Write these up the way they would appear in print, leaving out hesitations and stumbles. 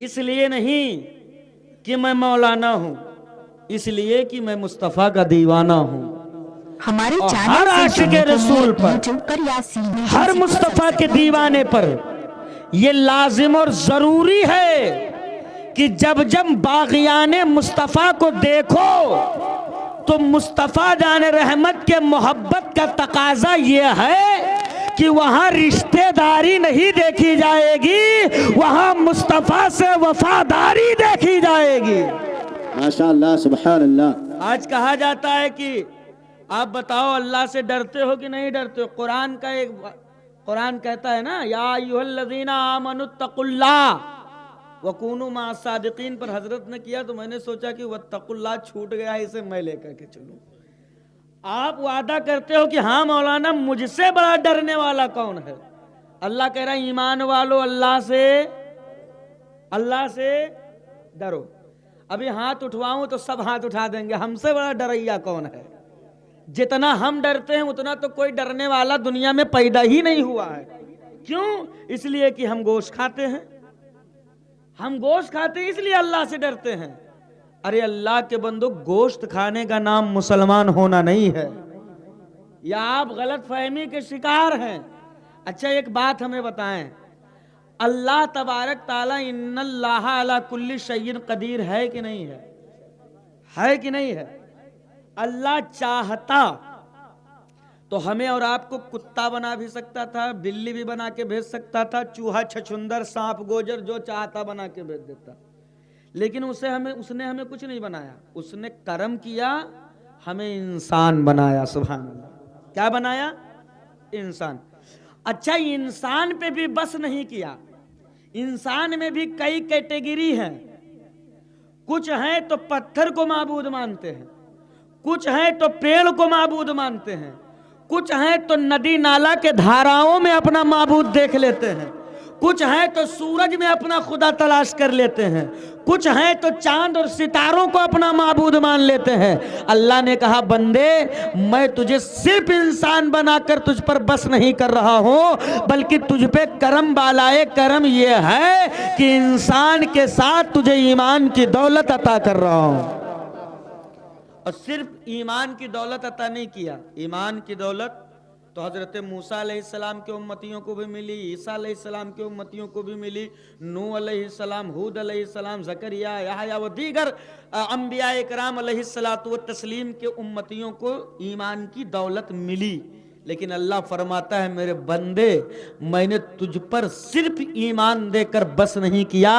इसलिए नहीं कि मैं मौलाना हूं, इसलिए कि मैं मुस्तफा का दीवाना हूं। हमारे और चैनल हर से आशिक जुड़ने के रसूल लिए पर, यूट्यूब पर या सीने हर मुस्तफा के दीवाने पर यह लाजिम और जरूरी है कि जब जब बागियाने मुस्तफा को देखो तो मुस्तफा जाने रहमत के मोहब्बत का तकाजा यह है कि वहां रिश्तेदारी नहीं देखी जाएगी, वहां मुस्तफा से वफादारी देखी जाएगी। माशाअल्लाह, सुभान अल्लाह। आज कहा जाता है कि आप बताओ अल्लाह से डरते हो कि नहीं डरते हो। कुरान कहता है ना, या अय्युहल्लज़ीना आमनुत्तकुल्लाह वकूनु मास्सादिकीन पर हजरत ने किया तो मैंने सोचा कि वत्तकुल्लाह छूट गया है, इसे मैं लेकर के चलूं। आप वादा करते हो कि हाँ मौलाना मुझसे बड़ा डरने वाला कौन है। अल्लाह कह रहा है ईमान वालो अल्लाह से डरो। अभी हाथ उठवाऊं तो सब हाथ उठा देंगे, हमसे बड़ा डरैया कौन है। जितना हम डरते हैं उतना तो कोई डरने वाला दुनिया में पैदा ही नहीं हुआ है। क्यों? इसलिए कि हम गोश्त खाते हैं, हम गोश्त खाते हैं इसलिए अल्लाह से डरते हैं। अरे अल्लाह के बंदो, गोश्त खाने का नाम मुसलमान होना नहीं है, या आप गलत फहमी के शिकार हैं। अच्छा एक बात हमें बताएं, अल्लाह तबारक ताला इन्नल्लाह अला कुल्ली शैइन कदीर है कि नहीं है? है कि नहीं है? अल्लाह चाहता तो हमें और आपको कुत्ता बना भी सकता था, बिल्ली भी बना के भेज सकता था, चूहा छछुंदर सांप गोजर जो चाहता बना के भेज देता। लेकिन उसने हमें कुछ नहीं बनाया, उसने कर्म किया, हमें इंसान बनाया। सुभान अल्लाह। क्या बनाया? इंसान। अच्छा इंसान पे भी बस नहीं किया, इंसान में भी कई कैटेगरी हैं। कुछ हैं तो पत्थर को माबूद मानते हैं, कुछ हैं तो पेड़ को माबूद मानते हैं, कुछ हैं तो नदी नाला के धाराओं में अपना माबूद देख लेते हैं, कुछ हैं तो सूरज में अपना खुदा तलाश कर लेते हैं, कुछ हैं तो चांद और सितारों को अपना माबूद मान लेते हैं। अल्लाह ने कहा बंदे मैं तुझे सिर्फ इंसान बनाकर तुझ पर बस नहीं कर रहा हूं, बल्कि तुझ पे करम बालाए करम यह है कि इंसान के साथ तुझे ईमान की दौलत अता कर रहा हूं। और सिर्फ ईमान की दौलत अता नहीं किया, ईमान की दौलत तो हजरत मूसा अलैहिस्सलाम के उम्मतियों को भी मिली, ईसा अलैहिस्सलाम के उम्मतियों को भी मिली, नूह अलैहिस्सलाम, हूद अलैहिस्सलाम, ज़करिया, यहया व दीगर अंबिया इकराम अलैहिस्सलातु व तस्लीम के उम्मतियों को ईमान की दौलत मिली। लेकिन अल्लाह फरमाता है मेरे बंदे मैंने तुझ पर सिर्फ ईमान देकर बस नहीं किया,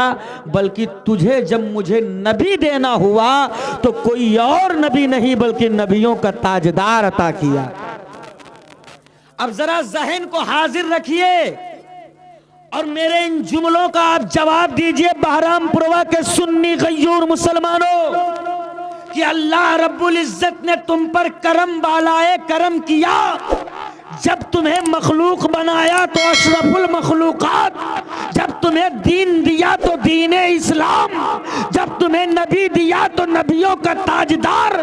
बल्कि तुझे जब मुझे नबी देना हुआ तो कोई और नबी नहीं बल्कि नबियों का ताजदार अता किया। अब जरा जहन को हाजिर रखिए और मेरे इन जुमलों का आप जवाब दीजिए बहरामपुरवा के सुन्नी गयूर मुसलमानों, कि अल्लाह रब्बुल इज्जत ने तुम पर करम बालाए करम किया। जब तुम्हें मखलूक बनाया तो अशरफुल मखलूकात, जब तुम्हें दीन दिया तो दीन इस्लाम, जब तुम्हें नबी दिया तो नबियों का ताजदार,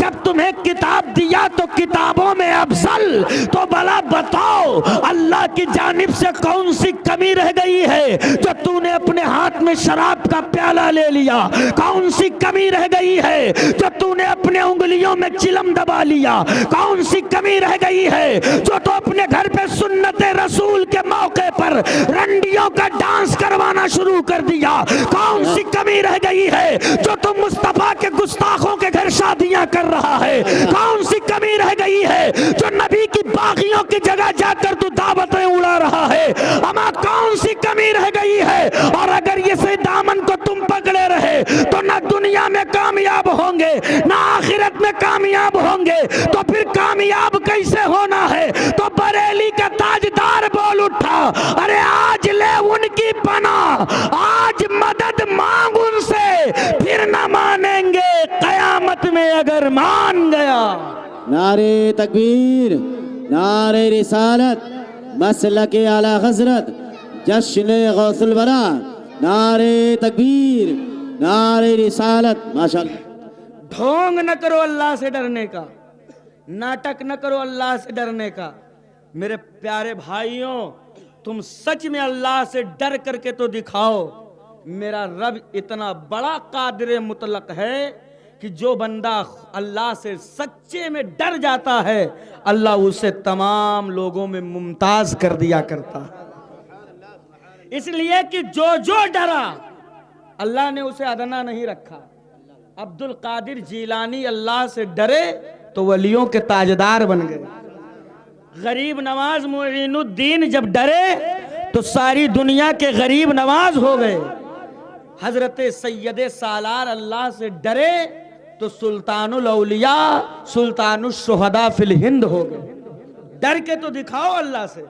जब तुम्हें किताब दिया तो किताबों में अफजल। तो भला बताओ अल्लाह की जानिब से कौन सी कमी रह गई है जो तूने अपने हाथ में शराब का प्याला ले लिया? कौन सी कमी रह गई है जो तूने अपने उंगलियों में चिलम दबा लिया? कौन सी कमी रह गई है जो तो अपने घर पे सुन्नत रसूल के मौके पर रंडियों का डांस करवाना शुरू कर दिया? कौन सी कमी रह गई है जो तुम मुस्तफा के गुस्ताखों के घर शादियां कर रहा है? कौन सी कमी रह गई है जो नबी की बागियों की जगह जाकर तू दावतें उड़ा रहा है? अमा कौन सी कमी रह गई है? और अगर ये से दामन को तुम पकड़े रहे तो ना दुनिया में कामयाब होंगे ना आखिरत में कामयाब होंगे, तो फिर कामयाब कैसे होना है? तो बरेली का ताजदार बोल उठा, अरे आज ले उनकी पनाह, आज मदद मांग उनसे, फिर न मानेंगे कयामत में अगर मान गया। नारे तकबीर, नारे रिसालत, मसलके आला हजरत, जश्न गौसुल वरा, नारे तकबीर, नारे रिसालत। माशाअल्लाह। ढोंग न करो अल्लाह से डरने का, नाटक न करो अल्लाह से डरने का। मेरे प्यारे भाइयों तुम सच में अल्लाह से डर करके तो दिखाओ, मेरा रब इतना बड़ा कादिर मुतलक है कि जो बंदा अल्लाह से सच्चे में डर जाता है, अल्लाह उसे तमाम लोगों में मुमताज कर दिया करता है। इसलिए कि जो जो डरा अल्लाह ने उसे अदना नहीं रखा। अब्दुल कादिर जीलानी अल्लाह से डरे तो वलियों के ताजदार बन गए। गरीब नवाज मोइनुद्दीन जब डरे तो सारी दुनिया के गरीब नवाज हो गए। हजरत सैयद सालार अल्लाह से डरे तो सुल्तानुल औलिया सुल्तानुल शुहदा फिल हिंद हो गए। डर के तो दिखाओ अल्लाह से।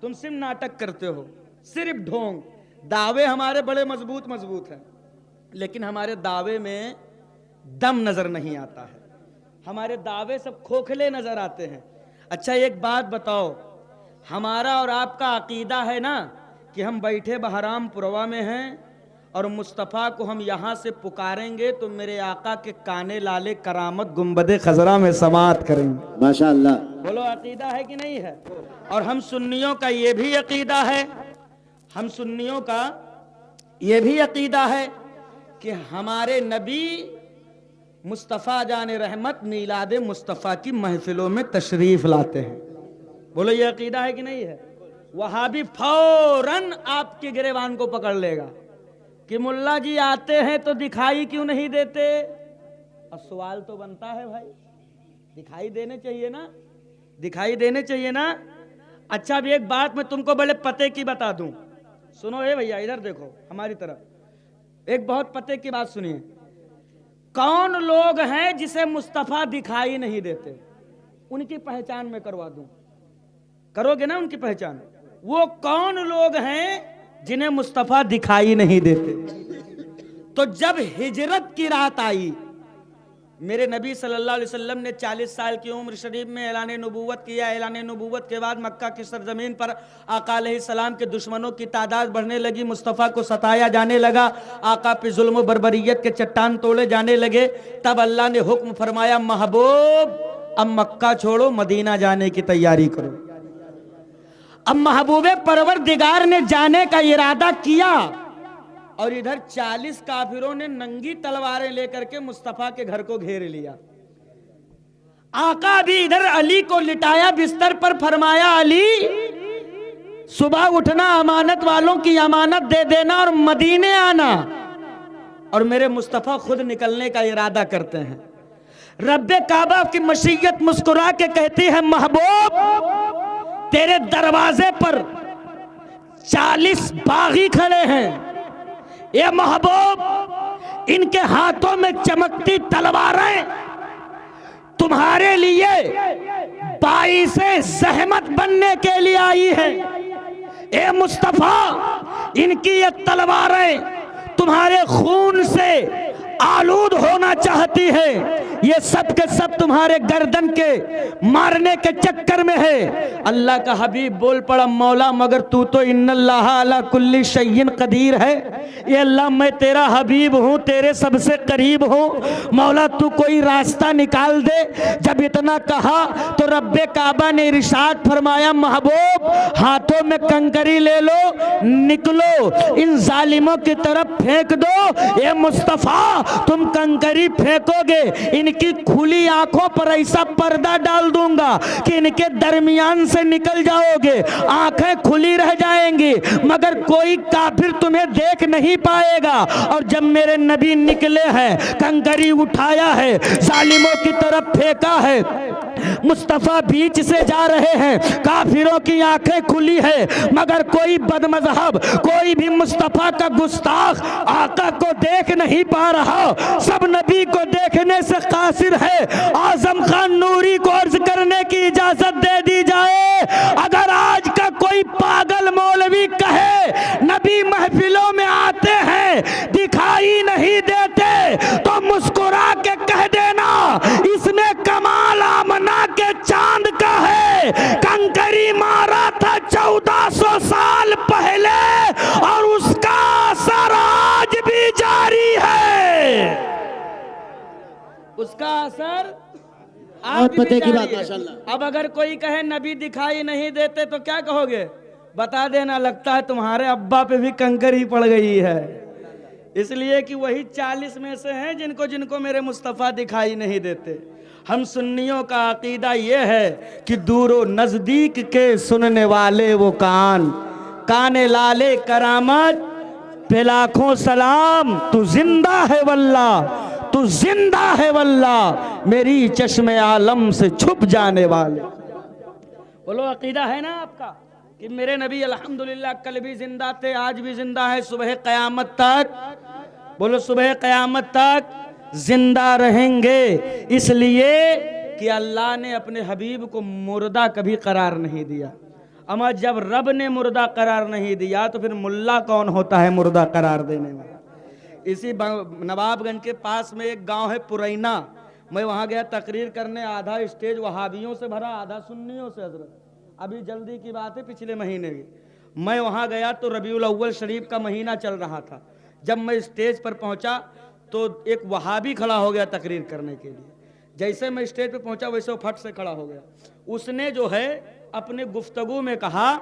तुम सिर्फ नाटक करते हो, सिर्फ ढोंग। दावे हमारे बड़े मजबूत मजबूत हैं, लेकिन हमारे दावे में दम नजर नहीं आता है। हमारे दावे सब खोखले नजर आते हैं। अच्छा एक बात बताओ, हमारा और आपका अकीदा है ना कि हम बैठे बहरामपुरवा में हैं और मुस्तफ़ा को हम यहाँ से पुकारेंगे तो मेरे आका के काने लाले करामत गुंबदे खजरा में समात करेंगे। माशाअल्लाह। बोलो अकीदा है कि नहीं है? और हम सुन्नियों का ये भी अकीदा है, हम सुन्नियों का ये भी अकीदा है कि हमारे नबी मुस्तफ़ा जान रहमत मीलाद मुस्तफ़ा की महफिलों में तशरीफ लाते हैं। बोलो ये अकीदा है कि नहीं है? वहां भी फौरन आपके गिरेबान को पकड़ लेगा कि मुल्ला जी आते हैं तो दिखाई क्यों नहीं देते। और सवाल तो बनता है भाई, दिखाई देने चाहिए ना, दिखाई देने चाहिए ना। अच्छा भी एक बात मैं तुमको बड़े पते की बता दूं, सुनो। ए भैया इधर देखो हमारी तरफ, एक बहुत पते की बात सुनिए। कौन लोग हैं जिसे मुस्तफ़ा दिखाई नहीं देते? उनकी पहचान मैं करवा दूं, करोगे ना उनकी पहचान? वो कौन लोग हैं जिन्हें मुस्तफ़ा दिखाई नहीं देते? तो जब हिजरत की रात आई, मेरे नबी सल्लल्लाहु अलैहि वसल्लम ने 40 साल की उम्र शरीफ में ऐलान नबूवत किया। ऐलान नबूवत के बाद मक्का की सरजमीन पर आका अलैहिस्सलाम के दुश्मनों की तादाद बढ़ने लगी, मुस्तफ़ा को सताया जाने लगा, आका पे जुल्म बर्बरियत के चट्टान तोड़े जाने लगे। तब अल्लाह ने हुक्म फरमाया, महबूब अब मक्का छोड़ो, मदीना जाने की तैयारी करो। अब महबूबे परवरदिगार ने जाने का इरादा किया और इधर 40 काफिरों ने नंगी तलवारें लेकर के मुस्तफा के घर को घेर लिया। आका भी इधर अली को लिटाया बिस्तर पर, फरमाया अली सुबह उठना, अमानत वालों की अमानत दे देना और मदीने आना। और मेरे मुस्तफा खुद निकलने का इरादा करते हैं। रब्बे काबा की मशीयत मुस्कुरा के कहती है, महबूब तेरे दरवाजे पर 40 बागी खड़े हैं। ये महबूब इनके हाथों में चमकती तलवारें तुम्हारे लिए बाइसे ज़हमत बनने के लिए आई है। ए मुस्तफा इनकी ये तलवारें तुम्हारे खून से आलूद होना चाहती है। ये सब के सब तुम्हारे गर्दन के मारने के चक्कर में है। अल्लाह का हबीब बोल पड़ा, मौला मगर तू तो इन्नल्लाह अला कुल्ली शैइन कदीर है। ये अल्लाह मैं तेरा हबीब हूँ, तेरे सबसे करीब हूँ, मौला तू कोई रास्ता निकाल दे। जब इतना कहा तो रब्बे काबा ने इरशाद फरमाया, महबूब हाथों में कंकरी ले लो, निकलो इन जालिमों की तरफ फेंक दो। ये मुस्तफा तुम कंकरी फेंकोगे, इनकी खुली आंखों पर ऐसा पर्दा डाल दूंगा कि इनके दरमियान से निकल जाओगे, आंखें खुली रह जाएंगी मगर कोई काफिर तुम्हें देख नहीं पाएगा। और जब मेरे नबी निकले हैं, कंकरी उठाया है, जालिमों की तरफ फेंका है, मुस्तफा बीच से जा रहे हैं, काफिरों की आंखें खुली है मगर कोई बदमजहब, कोई भी मुस्तफा का गुस्ताख आका को देख नहीं पा रहा। सब नबी को देखने से कासिर है। आजम खान नूरी को अर्ज करने की इजाजत दे दी जाए, अगर आज का कोई पागल मौलवी कहे नबी महफिलों में आते हैं दिखाई नहीं देते, तो मुस्कुरा के कह देना इसमें कमाल आमना के चांद का है। कंकरी मारा था 1400 साल पहले और उसका असर आज भी जारी है, उसका असर आज भी पते की बात जारी है। माशाअल्लाह। अब अगर कोई कहे नबी दिखाई नहीं देते तो क्या कहोगे? बता देना लगता है तुम्हारे अब्बा पे भी कंकर ही पड़ गई है। इसलिए कि वही 40 में से हैं जिनको जिनको मेरे मुस्तफ़ा दिखाई नहीं देते। हम सुन्नियों का अकीदा ये है कि दूरो नज़दीक के सुनने वाले वो कान, काने लाले करामत पे लाखों सलाम, तू जिंदा है वल्लाह, तू जिंदा है वल्लाह, मेरी चश्मे आलम से छुप जाने वाले। बोलो अकीदा है ना आपका कि मेरे नबी अल्हम्दुलिल्लाह कल भी जिंदा थे, आज भी जिंदा है, सुबह क़यामत तक, बोलो सुबह क़यामत तक जिंदा रहेंगे। इसलिए कि अल्लाह ने अपने हबीब को मुर्दा कभी करार नहीं दिया। अमा जब रब ने मुर्दा करार नहीं दिया तो फिर मुल्ला कौन होता है मुर्दा करार देने वाला। इसी नवाबगंज के पास में एक गांव है पुरैना, मैं वहां गया तकरीर करने, आधा स्टेज वहाबियों से भरा आधा सुन्नियों से। हजरत अभी जल्दी की बात है, पिछले महीने की मैं वहां गया तो रबीउल अव्वल शरीफ का महीना चल रहा था। जब मैं स्टेज पर पहुंचा तो एक वहाबी खड़ा हो गया तकरीर करने के लिए। जैसे मैं स्टेज पर पहुंचा वैसे वो फट से खड़ा हो गया। उसने जो है अपने गुफ्तगू में कहा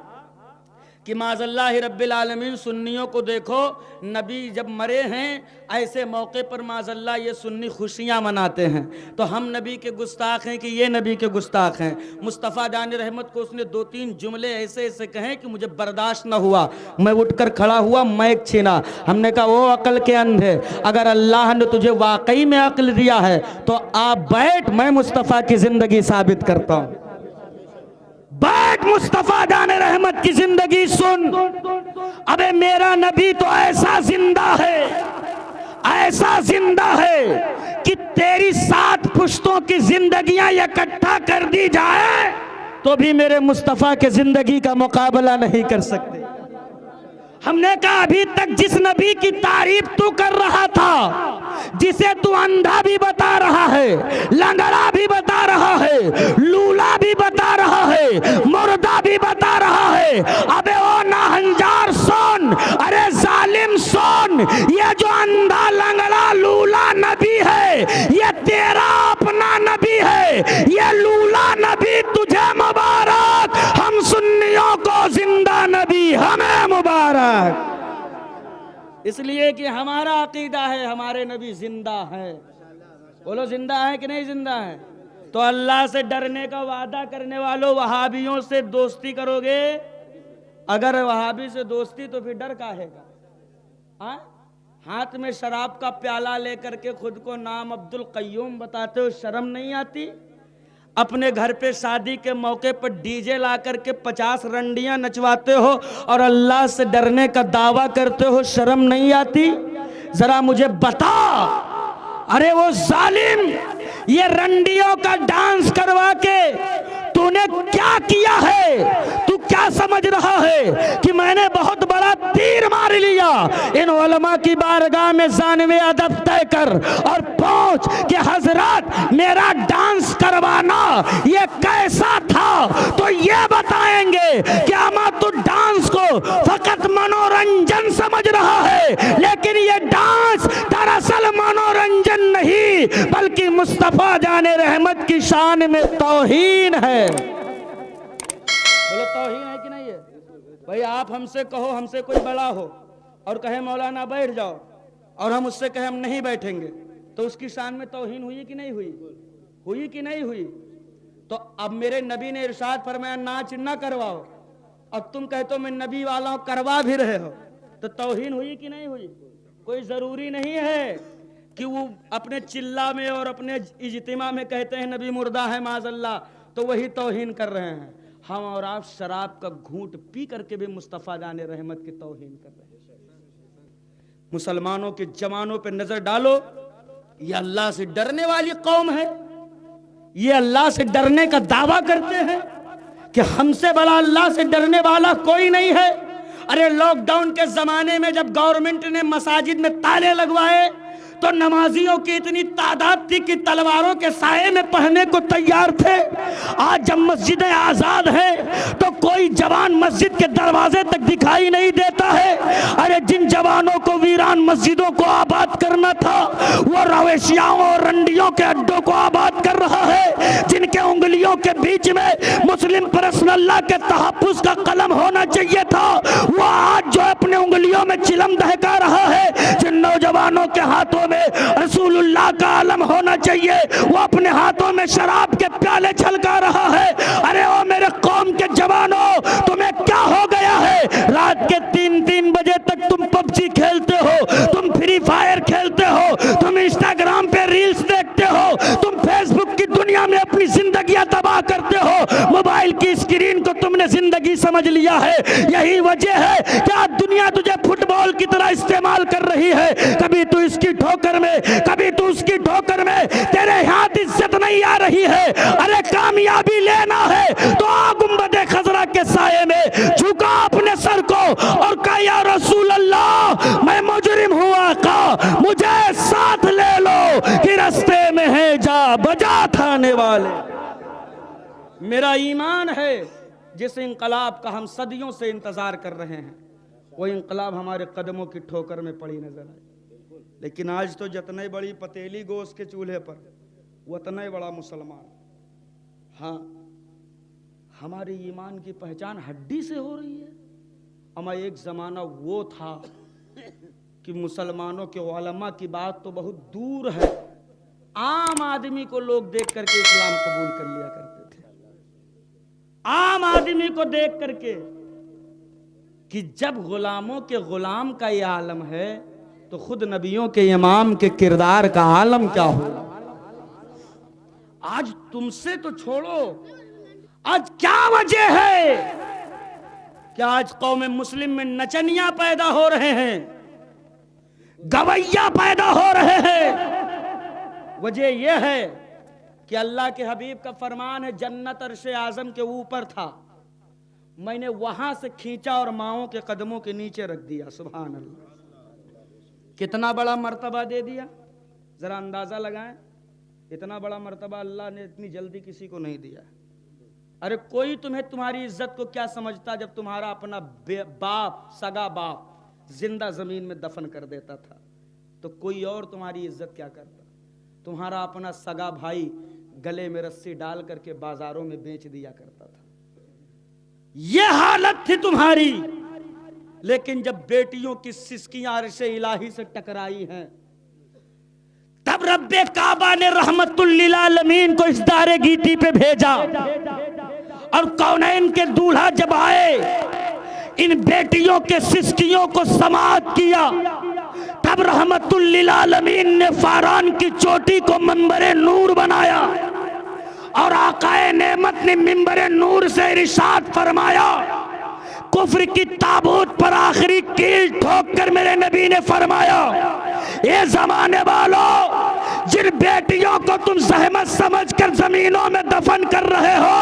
कि माज़ल्लाहि रब्बिल आलमीन, सुन्नियों को देखो, नबी जब मरे हैं ऐसे मौके पर माज़ल्लाह ये सुन्नी खुशियाँ मनाते हैं, तो हम नबी के गुस्ताख हैं कि ये नबी के गुस्ताख हैं। मुस्तफ़ा जान रहमत को उसने 2-3 जुमले ऐसे ऐसे कहे कि मुझे बर्दाश्त न हुआ, मैं उठकर खड़ा हुआ, मैक छीना। हमने कहा ओ अक्ल के अंधे, अगर अल्लाह ने तुझे वाकई में अक्ल दिया है तो आप बैठ, मैं मुस्तफ़ा की ज़िंदगी साबित करता हूँ। बैठ, मुस्तफा जाने रहमत की जिंदगी सुन। अबे मेरा नबी तो ऐसा जिंदा है, ऐसा जिंदा है कि तेरी 7 पुश्तों की जिंदगियां इकट्ठा कर दी जाए तो भी मेरे मुस्तफा के जिंदगी का मुकाबला नहीं कर सकते। हमने कहा अभी तक जिस नबी की तारीफ तू कर रहा था, जिसे तू अंधा भी बता रहा है, लंगड़ा भी बता रहा है, लूला भी बता रहा है, मुर्दा भी बता रहा है, अबे ओ नाहंजार सुन, अरे जालिम सुन, ये जो अंधा लंगड़ा लूला नबी है ये तेरा अपना नबी है। ये लूला नबी तुझे मुबारक, हम सुन्नियों को जिंदा नबी हमें मुबारक। इसलिए कि हमारा अकीदा है हमारे नबी जिंदा है। बोलो जिंदा है कि नहीं जिंदा है? तो अल्लाह से डरने का वादा करने वालों, वहाबियों से दोस्ती करोगे? अगर वहाबी से दोस्ती तो फिर डर काहे का? हाथ में शराब का प्याला लेकर के खुद को नाम अब्दुल कय्यूम बताते हो, शर्म नहीं आती? अपने घर पे शादी के मौके पर डीजे ला करके 50 रंडियां नचवाते हो और अल्लाह से डरने का दावा करते हो, शर्म नहीं आती? जरा मुझे बता, अरे वो जालिम, ये रंडियों का डांस करवा के तूने क्या किया है? तू क्या समझ रहा है कि मैंने बहुत बड़ा तीर मार लिया? इन उलमा की बारगाह में जानवे अदब तय कर और पहुंच कि हजरत मेरा डांस करवाना ये कैसा था, तो ये बताएंगे कि अमा तू डांस को फकत मनोरंजन समझ रहा है, लेकिन ये डांस दरअसल मनोरंजन नहीं बल्कि मुस्तफा जाने रहमत की शान में तौहीन है। बोलो तौहीन है कि नहीं है? भाई आप हमसे कहो, हमसे कोई बड़ा हो और कहे मौलाना बैठ जाओ और हम उससे कहे हम नहीं बैठेंगे, तो उसकी शान में तौहीन हुई कि नहीं हुई? हुई कि नहीं हुई? तो अब मेरे नबी ने इरशाद फरमाया नाच ना करवाओ, और तुम कहते हो मैं नबी वाला हूं, करवा भी रहे हो, तो तौहीन हुई कि नहीं हुई? कोई जरूरी नहीं है कि वो अपने चिल्ला में और अपने इज्तिमा में कहते हैं नबी मुर्दा है माज़ल्लाह, तो वही तौहीन कर रहे हैं। हम और आप शराब का घूंट पी करके भी मुस्तफ़ा जाने रहमत की तौहीन कर रहे हैं। मुसलमानों के जवानों पे नजर डालो, ये अल्लाह से डरने वाली कौम है, ये अल्लाह से डरने का दावा करते हैं कि हमसे बड़ा अल्लाह से डरने वाला कोई नहीं है। अरे लॉकडाउन के जमाने में जब गवर्नमेंट ने मसाजिद में ताले लगवाए तो नमाजियों की इतनी तादाद थी कि तलवारों के साये में पढ़ने को तैयार थे। आज जब मस्जिदें आजाद हैं तो कोई जवान मस्जिद के दरवाजे तक दिखाई नहीं देता है। अरे जिन जवानों को वीरान मस्जिदों को आबाद करना था वो रवेशियाओं और रंडियों के अड्डों को आबाद कर रहा है। जिनके उंगलियों के बीच में मुस्लिम परसनल्लाह के तहफ्फुज़ का कलम होना चाहिए था वो आज जो अपने उंगलियों में चिलम दहका रहा है। जिन नौजवानों के हाथों में रसूलुल्लाह का आलम होना चाहिए वो अपने हाथों में शराब के प्याले छलका रहा है। अरे ओ मेरे कौम के जवानों, तुम्हें क्या हो गया है? रात के 3-3 बजे तक तुम पबजी खेलते हो, तुम फ्री फायर खेलते हो, तुम इंस्टाग्राम पे रील्स देखते हो, तुम फेसबुक की दुनिया में अपनी जिंदगियां तबाह करते हो। मोबाइल की स्क्रीन को तुमने जिंदगी समझ लिया है। यही वजह है कि आज दुनिया तुझे फुटबॉल की तरह इस्तेमाल कर रही है। कभी तू इसकी ठोकर में, कभी तू उसकी ठोकर में, तेरे हाथ इज्जत नहीं आ रही है। अरे कामयाबी लेना है तो आ गुंबद खजरा के साये में झुका अपने सर को और कहा या रसूल अल्लाह मैं मुजरिम हुआ का मुझे साथ ले लो कि रास्ते में है जा बजा थाने वाले। मेरा ईमान है जिस इंकलाब का हम सदियों से इंतजार कर रहे हैं वो इंकलाब हमारे कदमों की ठोकर में पड़ी नजर आए। लेकिन आज तो जितने बड़ी पतेली गोश्त के चूल्हे पर उतना ही बड़ा मुसलमान। हाँ, हमारे ईमान की पहचान हड्डी से हो रही है। हमारा एक ज़माना वो था कि मुसलमानों के उलमा की बात तो बहुत दूर है, आम आदमी को लोग देख करके इस्लाम कबूल कर लिया करते थे। आम आदमी को देख करके कि जब गुलामों के गुलाम का ये आलम है तो खुद नबियों के इमाम के किरदार का आलम क्या होगा। आज तुमसे तो छोड़ो, आज क्या वजह है कि आज कौम मुस्लिम में नचनिया पैदा हो रहे हैं, गवैया पैदा हो रहे हैं। वजह यह है कि अल्लाह के हबीब का फरमान है जन्नत अर्श आजम के ऊपर था, मैंने वहां से खींचा और माओं के कदमों के नीचे रख दिया। सुभान अल्लाह, कितना बड़ा मर्तबा दे दिया। जरा अंदाजा लगाएं, इतना बड़ा मर्तबा अल्लाह ने इतनी जल्दी किसी को नहीं दिया। अरे कोई तुम्हारी इज्जत को क्या समझता जब तुम्हारा अपना बाप, सगा बाप जिंदा जमीन में दफन कर देता था तो कोई और तुम्हारी इज्जत क्या करता। तुम्हारा अपना सगा भाई गले में रस्सी डाल करके बाजारों में बेच दिया करता था। यह हालत थी तुम्हारी। लेकिन जब बेटियों की सिसकियां अर्शे इलाही से टकराई हैं तब रब्बे काबा ने रहमतुल लिल आलमीन को इस दारे गीती पे भेजा और कौनैन के दूल्हा जब आए इन बेटियों के सिसकियों को समाअत किया तब रहमतुल लिल आलमीन ने फारान की चोटी को मंबरे नूर बनाया और आकाए नेमत ने मिंबरे नूर से इरशाद फरमाया। कुफ्र की ताबूत पर आखिरी कील ठोक कर मेरे नबी ने फरमाया, ये जमाने वालों जिन बेटियों को तुम सहमत समझकर जमीनों में दफन कर रहे हो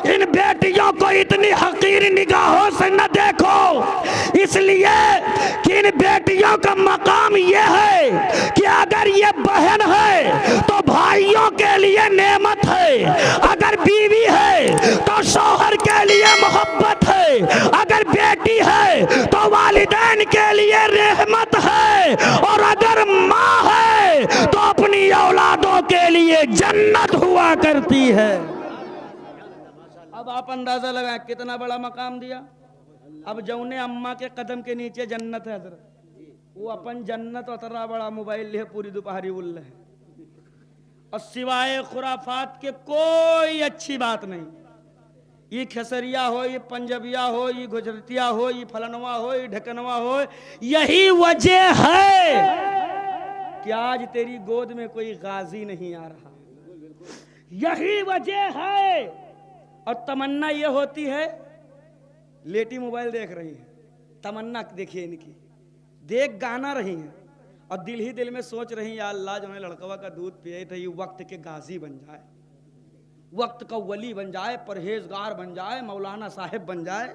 इन बेटियों को इतनी हकीर निगाहों से न देखो, इसलिए कि इन बेटियों का मकाम यह है कि अगर ये बहन है तो भाइयों के लिए नेमत है, अगर बीवी है तो शौहर के लिए मोहब्बत है, अगर बेटी है तो वालिदैन के लिए रहमत है और अगर माँ है तो अपनी औलादों के लिए जन्नत हुआ करती है। अब आप अंदाजा लगाएं कितना बड़ा मकाम दिया। अब जौने अम्मा के कदम के नीचे जन्नत है हजरत, वो अपन जन्नत उतरा बड़ा मोबाइल ले पूरी दोपहरी उल्ले है और सिवाय खुराफात के कोई अच्छी बात नहीं। ये खेसरिया हो, ये पंजबिया हो, ये गुजरतिया हो, ये फलनवा हो, ये ढकनवा हो। यही वजह है कि आज तेरी गोद में कोई गाजी नहीं आ रहा, यही वजह है। और तमन्ना ये होती है, लेटी मोबाइल देख रही है, तमन्ना देखिए इनकी, देख गाना रही है और दिल ही दिल में सोच रही है या अल्लाह जो है लड़कवा का दूध पिए तो ये वक्त के गाजी बन जाए, वक्त का वली बन जाए, परहेजगार बन जाए, मौलाना साहब बन जाए,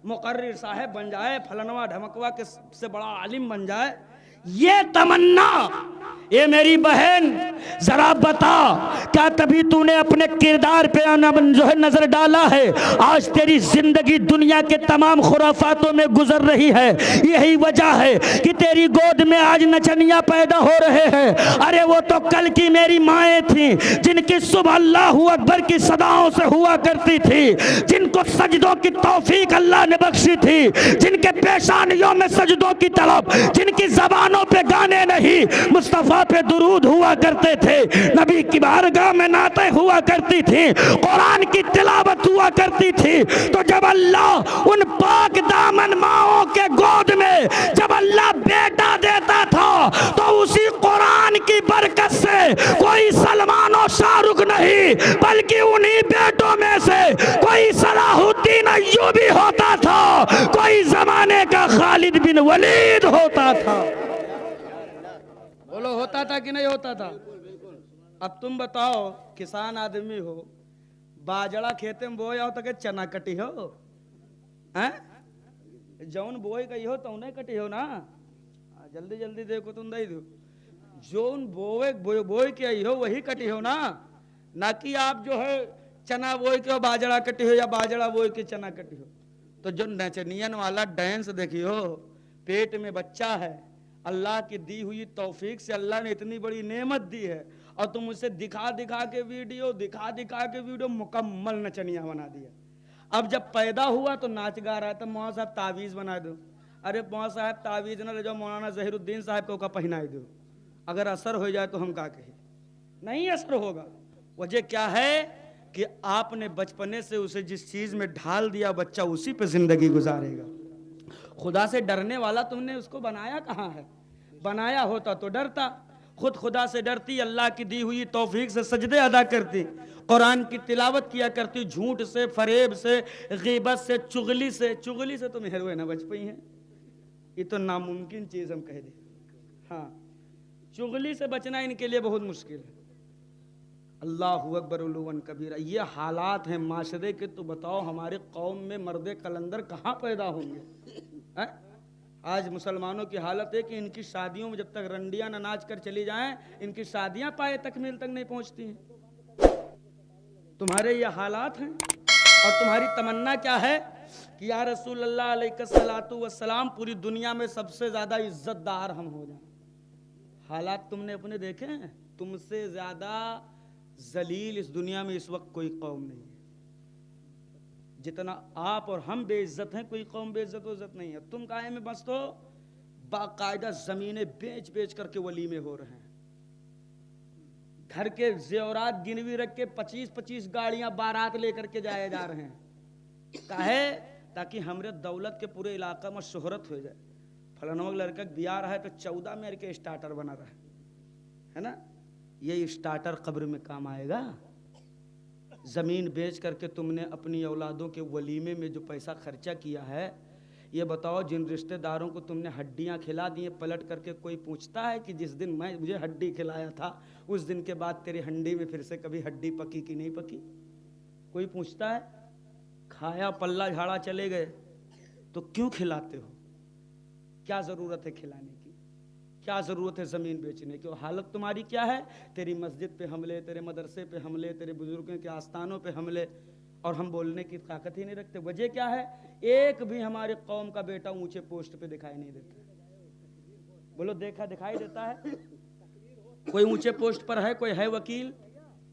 मुकर्रिर साहब बन जाए, फलनवा ढमकवा के से बड़ा आलिम बन जाए। ये तमन्ना ए मेरी बहन जरा बता, क्या तभी तूने अपने किरदार पे जो है नजर डाला है? आज तेरी जिंदगी दुनिया के तमाम खुराफातों में गुजर रही है। यही वजह है कि तेरी गोद में आज नचनिया पैदा हो रहे हैं। अरे वो तो कल की मेरी माएँ थी जिनकी सुबह अल्लाहु अकबर की सदाओं से हुआ करती थी, जिनको सजदों की तौफीक अल्लाह ने बख्शी थी, जिनके पेशानियों में सजदों की तलब, जिनकी जबानों पे गाने नहीं मुस्तफा पे दुरूद हुआ करते थे, नबी की बारगाह में नाते हुआ करती थी, कुरान की तिलावत हुआ करती थी। तो जब अल्लाह उन पाक दामन माओं के गोद में जब अल्लाह बेटा देता था तो उसी कुरान की बरकत से कोई सलमान और शाहरुख नहीं, बल्कि उन्हीं बेटों में से कोई सलाहुद्दीन अय्यूबी होता था, कोई जमाने का खालिद बिन वलीद होता था। बोलो होता था कि नहीं होता था? अब तुम बताओ, किसान आदमी हो, बाजरा खेते में बोया हो तो के चना कटी हो हैं? जौन बोई गई हो तो उन्हें कटी हो ना। जल्दी जल्दी देखो तुम दे दो, जौन बोए के आई हो वही कटी हो ना, ना कि आप जो है चना बोए के बाजरा कटी हो या बाजरा बोए के चना कटी हो। तो जो नचनियन वाला डांस देखियो, पेट में बच्चा है, अल्लाह की दी हुई तौफीक से अल्लाह ने इतनी बड़ी नेमत दी है, और तुम उसे दिखा दिखा के वीडियो मुकम्मल नचनिया बना दिया। अब जब पैदा हुआ तो नाच गा रहा है, तो मौलाना साहब तावीज बना दो। अरे मौलाना साहब तावीज न ले जाओ, मौलाना जहीरुद्दीन साहब को का पहनाई दो, अगर असर हो जाए तो हम का कहे? नहीं असर होगा। वजह क्या है कि आपने बचपने से उसे जिस चीज में ढाल दिया, बच्चा उसी पे जिंदगी गुजारेगा। खुदा से डरने वाला तुमने उसको बनाया कहाँ है? बनाया होता तो डरता। खुद खुदा से डरती, अल्लाह की दी हुई तौफीक से सजदे अदा करती, कुरान की तिलावत किया करती, झूठ से, फरेब से, गीबत से, चुगली से तुम हेरोए ना बच पाई हैं। ये तो नामुमकिन चीज हम कह दे। हाँ, चुगली से बचना इनके लिए बहुत मुश्किल है। अल्लाहु अकबर उलुवन कबीरा। ये हालात हैं माशरे के। तो बताओ हमारे कौम में मर्द कलंदर कहाँ पैदा होंगे? है? आज मुसलमानों की हालत है कि इनकी शादियों में जब तक रंडियां न नाच कर चली जाएं, इनकी शादियां पाए तकमील तक नहीं पहुंचती हैं। तुम्हारे ये हालात हैं, और तुम्हारी तमन्ना क्या है कि या रसूल अल्लाह अलैहिस्सलातु वस्सलाम पूरी दुनिया में सबसे ज्यादा इज्जतदार हम हो जाएं। हालात तुमने अपने देखे हैं? तुमसे ज्यादा जलील इस दुनिया में इस वक्त कोई कौम नहीं है। जितना आप और हम बेइज्जत हैं, कोई कौम बेइज्जत नहीं है। तुम काहे में बस तो बाकायदा जमीनें बेच बेच करके वलीमे हो रहे हैं, घर के जेवरात गिनवी रख के 25-25 गाड़ियां बारात लेकर के जाए जा रहे हैं। काहे? ताकि हमरे दौलत के पूरे इलाका में शोहरत हो जाए। फलाना लड़का बिया रहा है तो 14 में के स्टार्टर बना रहा है ना। ये स्टार्टर कब्र में काम आएगा। ज़मीन बेच करके तुमने अपनी औलादों के वलीमे में जो पैसा खर्चा किया है, ये बताओ जिन रिश्तेदारों को तुमने हड्डियां खिला दी हैं, पलट करके कोई पूछता है कि जिस दिन मुझे हड्डी खिलाया था उस दिन के बाद तेरी हंडी में फिर से कभी हड्डी पकी कि नहीं पकी? कोई पूछता है? खाया पल्ला झाड़ा चले गए तो क्यों खिलाते हो? क्या ज़रूरत है खिलाने की? क्या ज़रूरत है ज़मीन बेचने की? और हालत तुम्हारी क्या है? तेरी मस्जिद पे हमले, तेरे मदरसे पे हमले, तेरे बुजुर्गों के आस्थानों पे हमले, और हम बोलने की ताकत ही नहीं रखते। वजह क्या है? एक भी हमारे कौम का बेटा ऊंचे पोस्ट पे दिखाई नहीं देता। बोलो देखा दिखाई देता है? कोई ऊंचे पोस्ट पर है? कोई है वकील,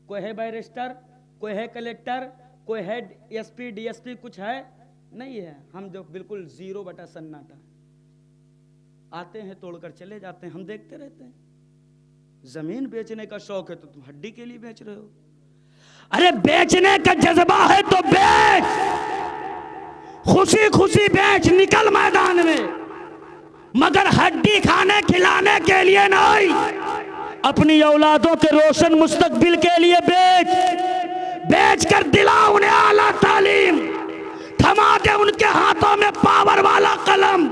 कोई है बैरिस्टर, कोई है कलेक्टर, कोई है एसपी डीएसपी, कुछ है? नहीं है। हम जो बिल्कुल 0 सन्नाटा, आते हैं तोड़कर चले जाते हैं, हम देखते रहते हैं। जमीन बेचने का शौक है तो तुम हड्डी के लिए बेच रहे हो। अरे बेचने का जज्बा है तो बेच, खुशी खुशी बेच, निकल मैदान में, मगर हड्डी खाने खिलाने के लिए नहीं, अपनी औलादों के रोशन मुस्तकबिल के लिए बेच। बेच कर दिला उन्हें आला तालीम, थमा दे उनके हाथों में पावर वाला कलम,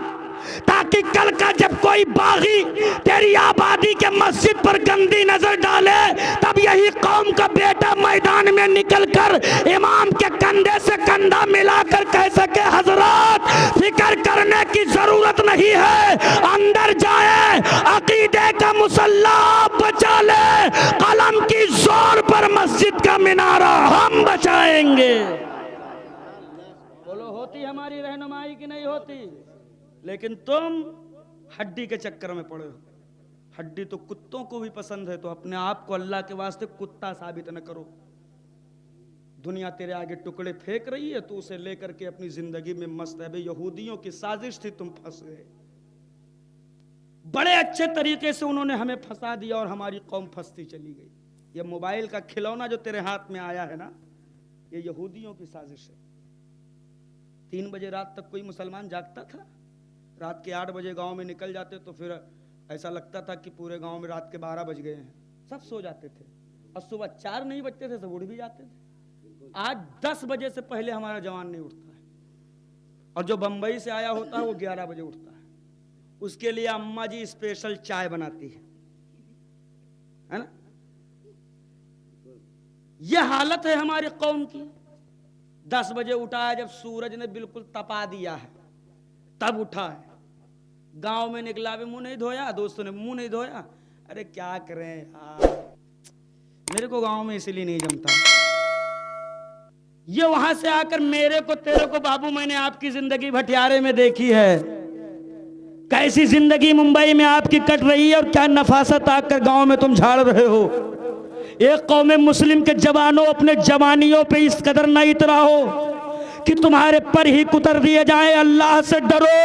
ताकि कल का जब कोई बागी तेरी आबादी के मस्जिद पर गंदी नजर डाले, तब यही कौम का बेटा मैदान में निकलकर इमाम के कंधे से कंधा मिलाकर कह सके हजरत फिक्र करने की जरूरत नहीं है, अंदर जाए, अकीदे का मुसल्ला कलम की जोर पर मस्जिद का मिनारा हम बचाएंगे। बोलो होती हमारी रहनुमाई की नहीं होती? लेकिन तुम हड्डी के चक्कर में पड़े हो। हड्डी तो कुत्तों को भी पसंद है, तो अपने आप को अल्लाह के वास्ते कुत्ता साबित न करो। दुनिया तेरे आगे टुकड़े फेंक रही है, तो उसे लेकर के अपनी जिंदगी में मस्त है। भाई यहूदियों की साजिश थी, तुम फंस गए। बड़े अच्छे तरीके से उन्होंने हमें फंसा दिया और हमारी कौम फंसती चली गई। ये मोबाइल का खिलौना जो तेरे हाथ में आया है ना, ये यहूदियों की साजिश है। 3 बजे रात तक कोई मुसलमान जागता था? रात के 8 बजे गांव में निकल जाते तो फिर ऐसा लगता था कि पूरे गांव में रात के 12 बज गए हैं। सब सो जाते थे और सुबह 4 नहीं बजते थे, सब उठ भी जाते थे। आज 10 बजे से पहले हमारा जवान नहीं उठता है, और जो बंबई से आया होता है वो 11 बजे उठता है। उसके लिए अम्मा जी स्पेशल चाय बनाती है ना। यह हालत है हमारी कौम की। 10 बजे उठा है, जब सूरज ने बिल्कुल तपा दिया है तब उठा है। गांव में निकला, भी मुंह नहीं धोया, दोस्तों ने मुंह नहीं धोया। अरे क्या करें यार, मेरे को गांव में इसलिए नहीं जमता। ये वहां से आकर मेरे को, तेरे को, बाबू मैंने आपकी जिंदगी भटियारे में देखी है, कैसी जिंदगी मुंबई में आपकी कट रही है, और क्या नफासत आकर गांव में तुम झाड़ रहे हो। एक कौम मुस्लिम के जवानों, अपने जवानियों पे इस कदर न इतरा हो कि तुम्हारे पर ही कुतर दिए जाए। अल्लाह से डरो।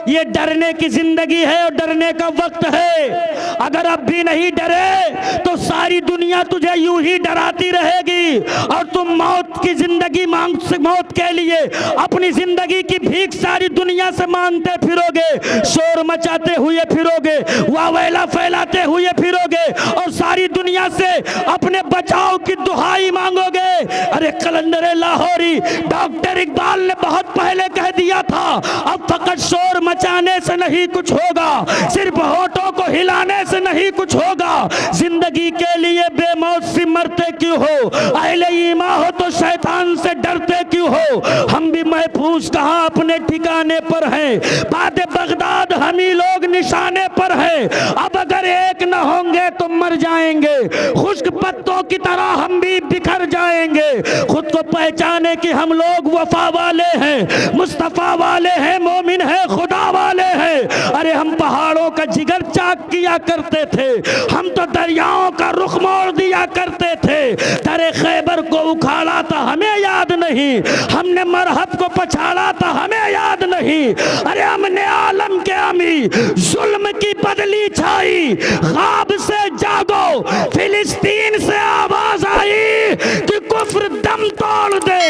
ये डरने की जिंदगी है और डरने का वक्त है। अगर अब भी नहीं डरे तो सारी दुनिया तुझे यूं ही डराती रहेगी, और तुम मौत की जिंदगी मौत के लिए अपनी जिंदगी की भीख सारी दुनिया से मांगते फिरोगे, शोर मचाते हुए फिरोगे, वावेला फैलाते हुए फिरोगे, और सारी दुनिया से अपने बचाव की दुहाई मांगोगे। अरे कलंदर लाहौरी, डॉक्टर इकबाल ने बहुत पहले कह दिया था, अब फकत शोर मचाने से नहीं कुछ होगा, सिर्फ होठों को हिलाने से नहीं कुछ होगा। जिंदगी के लिए बेमौत सी मरते क्यों हो, अहले ईमान हो तो शैतान से डरते क्यों हो। हम भी महफूज कहाँ अपने ठिकाने पर हैं, बाद बगदाद हम ही लोग निशाने पर हैं। अब अगर एक न होंगे तो मर जाएंगे, खुश्क पत्तों की तरह हम भी बिखर जाएंगे। खुद को पहचाने कि हम लोग वफा वाले हैं, मुस्तफा वाले हैं, मोमिन हैं, खुदा वाले हैं। अरे हम पहाड़ों का जिगर चाक किया करते थे, हम तो दरियाओं का रुख मोड़ दिया करते थे। दरे खैबर को उखाड़ा था हमें याद नहीं, हमने मरहब को पछाड़ा था हमें याद नहीं। अरे हमने आलम के अमी जुल्म की बदली छाई, ख्वाब से जागो, फिलिस्तीन से आवाज आई कि कुफ्र दम तोड़ दे,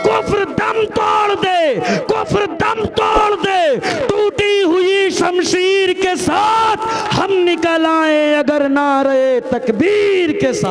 कुफ्र दम तोड़ दे, कुफ्र दम तोड़ दे। टूटी हुई शमशीर के साथ हम निकल आए अगर नारे तकबीर के साथ।